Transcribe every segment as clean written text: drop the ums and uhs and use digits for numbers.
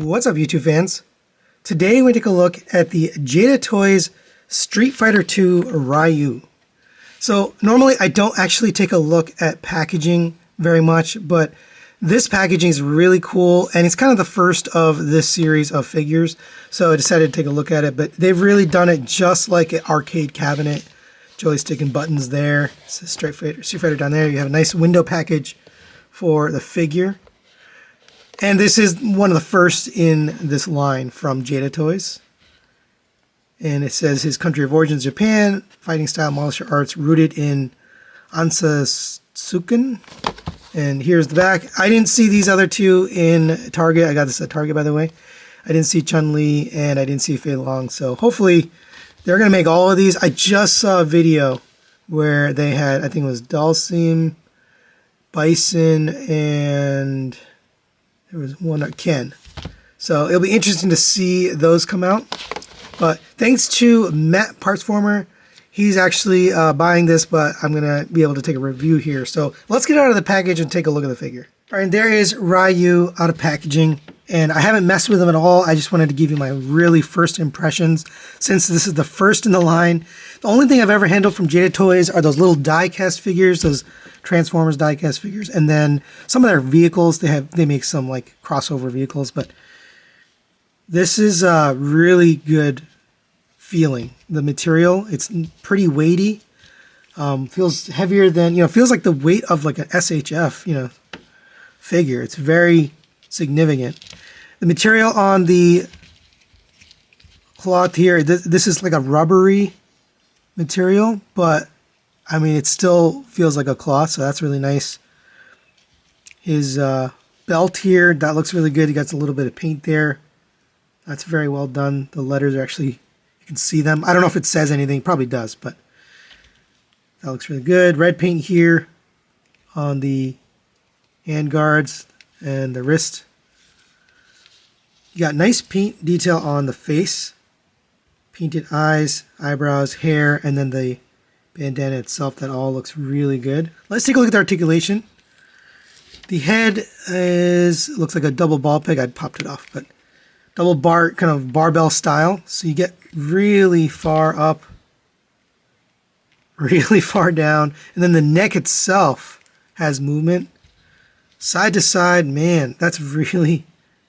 What's up, YouTube fans? Today we take a look at the Jada Toys Street Fighter II Ryu. So normally I don't actually take a look at packaging very much, but this packaging is really cool and it's kind of the first of this series of figures. So I decided to take a look at it, but they've really done it just like an arcade cabinet. Joystick and buttons there. It's a Street Fighter down there. You have a nice window package for the figure. And this is one of the first in this line from Jada Toys. And it says his country of origin is Japan, fighting style martial arts rooted in Ansatsuken. And here's the back. I didn't see these other two in Target. I got this at Target, by the way. I didn't see Chun-Li and I didn't see Fei Long. So hopefully they're going to make all of these. I just saw a video where they had, I think it was Dalsim, Bison, and there was one Ken. So it'll be interesting to see those come out. But thanks to Matt Partsformer, he's actually buying this, but I'm going to be able to take a review here. So let's get out of the package and take a look at the figure. All right, and there is Ryu out of packaging. And I haven't messed with him at all. I just wanted to give you my really first impressions since this is the first in the line. The only thing I've ever handled from Jada Toys are those little die-cast figures, those Transformers die-cast figures, and then some of their vehicles. They make some like crossover vehicles, but this is a really good feeling. The material, it's pretty weighty. Feels heavier than, feels like the weight of like an SHF, figure. It's very significant. The material on the cloth here, this is like a rubbery material, but I mean, it still feels like a cloth, so that's really nice. His belt here, that looks really good. He got a little bit of paint there. That's very well done. The letters are actually, you can see them. I don't know if it says anything, it probably does, but that looks really good. Red paint here on the hand guards and the wrist. You got nice paint detail on the face, painted eyes, eyebrows, hair, and then the bandana itself. That all looks really good. Let's take a look at the articulation. The head looks like a double ball peg. I popped it off, but double bar, kind of barbell style. So you get really far up, really far down, and then the neck itself has movement. Side to side, man, that's really,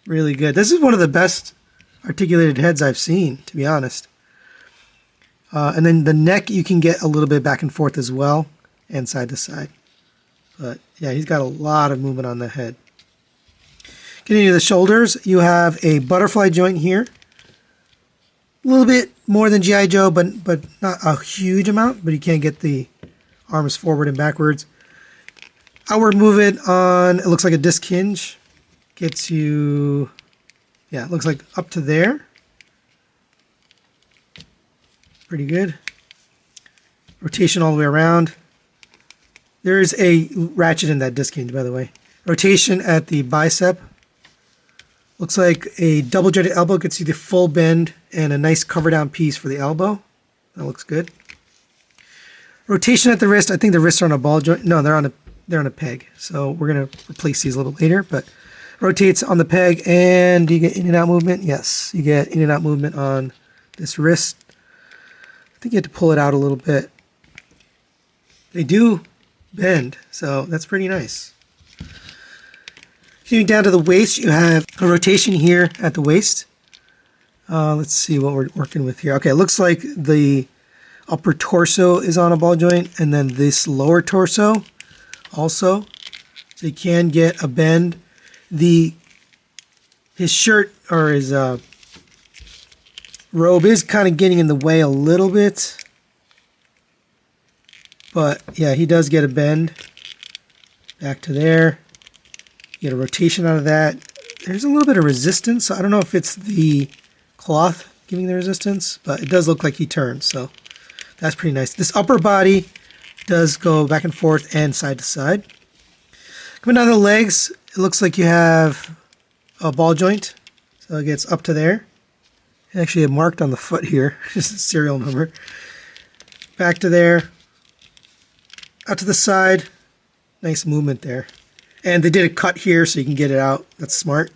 really good. This is one of the best articulated heads I've seen, to be honest. And then the neck, you can get a little bit back and forth as well, and side to side. But yeah, he's got a lot of movement on the head. Getting to the shoulders, you have a butterfly joint here. A little bit more than G.I. Joe, but not a huge amount, but you can't get the arms forward and backwards. Outward movement on, it looks like a disc hinge. Gets you, yeah, it looks like up to there. Pretty good. Rotation all the way around. There is a ratchet in that disc hinge, by the way. Rotation at the bicep. Looks like a double jointed elbow, gets you the full bend and a nice cover down piece for the elbow. That looks good. Rotation at the wrist. I think the wrists are on a ball joint. No, they're on a peg. So we're going to replace these a little later, but rotates on the peg. And do you get in and out movement? Yes, you get in and out movement on this wrist. I think you have to pull it out a little bit. They do bend, so that's pretty nice. Getting down to the waist, you have a rotation here at the waist. Let's see what we're working with here. Okay, it looks like the upper torso is on a ball joint, and then this lower torso also. So you can get a bend. His shirt or his robe is kind of getting in the way a little bit. But yeah, he does get a bend. Back to there. You get a rotation out of that. There's a little bit of resistance. So I don't know if it's the cloth giving the resistance, but it does look like he turns. So that's pretty nice. This upper body does go back and forth and side to side. Coming down the legs, it looks like you have a ball joint. So it gets up to there. Actually, marked on the foot here, just a serial number. Back to there. Out to the side. Nice movement there. And they did a cut here so you can get it out. That's smart.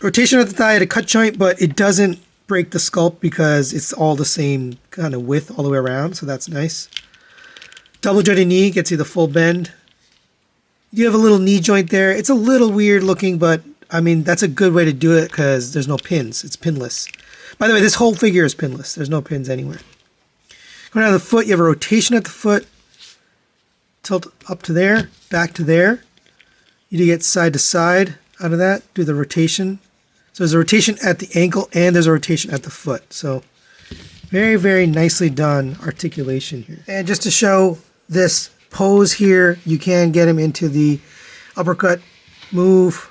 rotation at the thigh at a cut joint, but it doesn't break the sculpt because it's all the same kind of width all the way around, so that's nice. Double jointed knee gets you the full bend. You have a little knee joint there. It's a little weird looking, but I mean, that's a good way to do it because there's no pins. It's pinless. By the way, this whole figure is pinless. There's no pins anywhere. Going down the foot, you have a rotation at the foot. Tilt up to there, back to there. You do get side to side out of that. Do the rotation. So there's a rotation at the ankle and there's a rotation at the foot. So very, very nicely done articulation here. And just to show this pose here, you can get him into the uppercut move.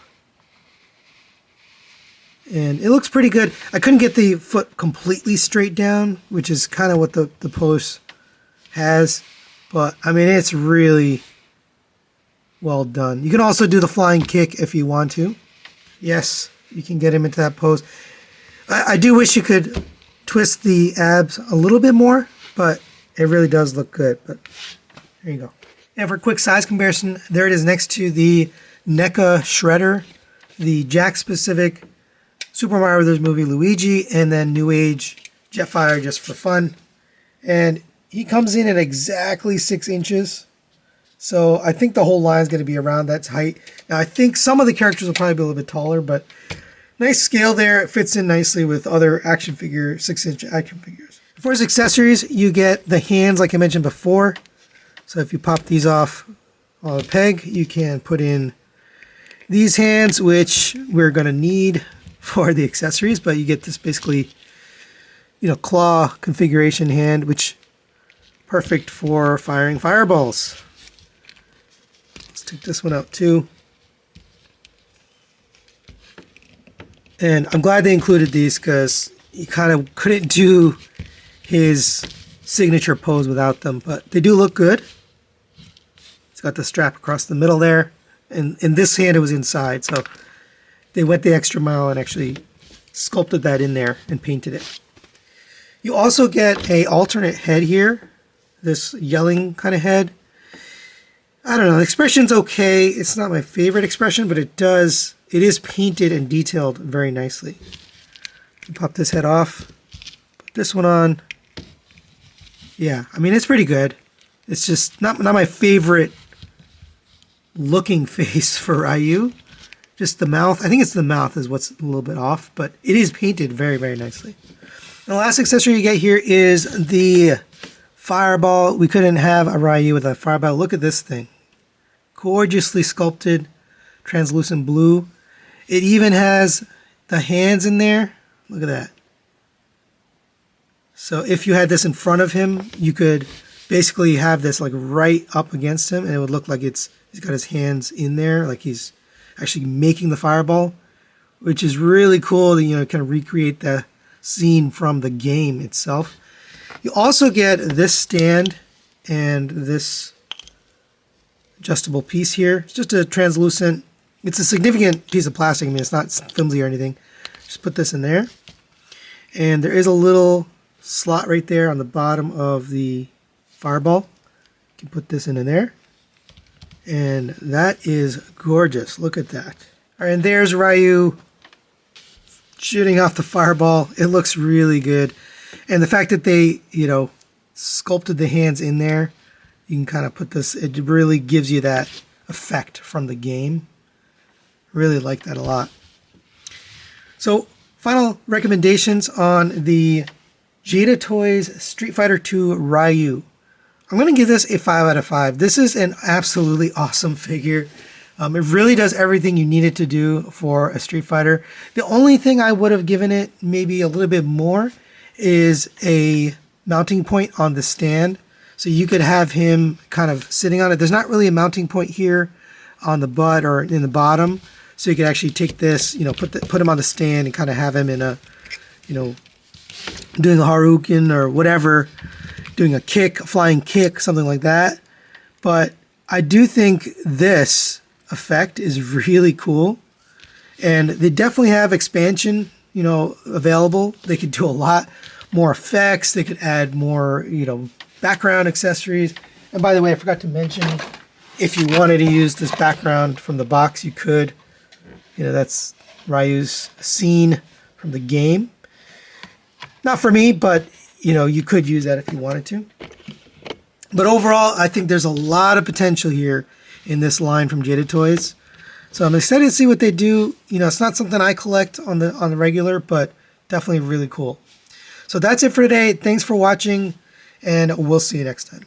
And it looks pretty good. I couldn't get the foot completely straight down, which is kind of what the pose has. But, I mean, it's really well done. You can also do the flying kick if you want to. Yes, you can get him into that pose. I do wish you could twist the abs a little bit more, but it really does look good. But there you go. And for a quick size comparison, there it is next to the NECA Shredder, the Jack-specific Super Mario Bros. Movie Luigi, and then New Age Jetfire just for fun. And he comes in at exactly 6 inches. So I think the whole line is going to be around that height. Now I think some of the characters will probably be a little bit taller, but nice scale there. It fits in nicely with other action figure, 6-inch action figures. For his accessories, you get the hands like I mentioned before. So if you pop these off on a peg, you can put in these hands, which we're going to need for the accessories, but you get this basically, you know, claw configuration hand, which perfect for firing fireballs. Let's take this one out too. And I'm glad they included these because you kind of couldn't do his signature pose without them, but they do look good. It's got the strap across the middle there, and in this hand it was inside, so they went the extra mile and actually sculpted that in there and painted it. You also get a alternate head here, this yelling kind of head. I don't know, the expression's okay. It's not my favorite expression, but it is painted and detailed very nicely. You pop this head off, put this one on. Yeah, I mean, it's pretty good. It's just not my favorite looking face for Ryu. Just the mouth. I think it's the mouth is what's a little bit off, but it is painted very, very nicely. And the last accessory you get here is the fireball. We couldn't have a Ryu with a fireball. Look at this thing. Gorgeously sculpted, translucent blue. It even has the hands in there. Look at that. So if you had this in front of him, you could basically have this like right up against him, and it would look like he's got his hands in there, like he's actually making the fireball, which is really cool to, you know, kind of recreate the scene from the game itself. You also get this stand and this adjustable piece here. It's just a translucent, it's a significant piece of plastic. I mean, it's not flimsy or anything. Just put this in there. And there is a little slot right there on the bottom of the fireball. You can put this in there. And that is gorgeous. Look at that. All right, and there's Ryu shooting off the fireball. It looks really good. And the fact that they, you know, sculpted the hands in there, you can kind of put this, it really gives you that effect from the game. Really like that a lot. So, final recommendations on the Jada Toys Street Fighter II Ryu. I'm going to give this a 5 out of 5. This is an absolutely awesome figure. It really does everything you need it to do for a Street Fighter. The only thing I would have given it maybe a little bit more is a mounting point on the stand. So you could have him kind of sitting on it. There's not really a mounting point here on the butt or in the bottom. So you could actually take this, you know, put him on the stand and kind of have him in a, you know, doing a Haruken or whatever, doing a kick, a flying kick, something like that. But I do think this effect is really cool. And they definitely have expansion, you know, available. They could do a lot more effects. They could add more, you know, background accessories. And by the way, I forgot to mention, if you wanted to use this background from the box, you could. You know, that's Ryu's scene from the game. Not for me, but you know, you could use that if you wanted to. But overall, I think there's a lot of potential here in this line from Jada Toys. So I'm excited to see what they do. You know, it's not something I collect on the regular, but definitely really cool. So that's it for today. Thanks for watching, and we'll see you next time.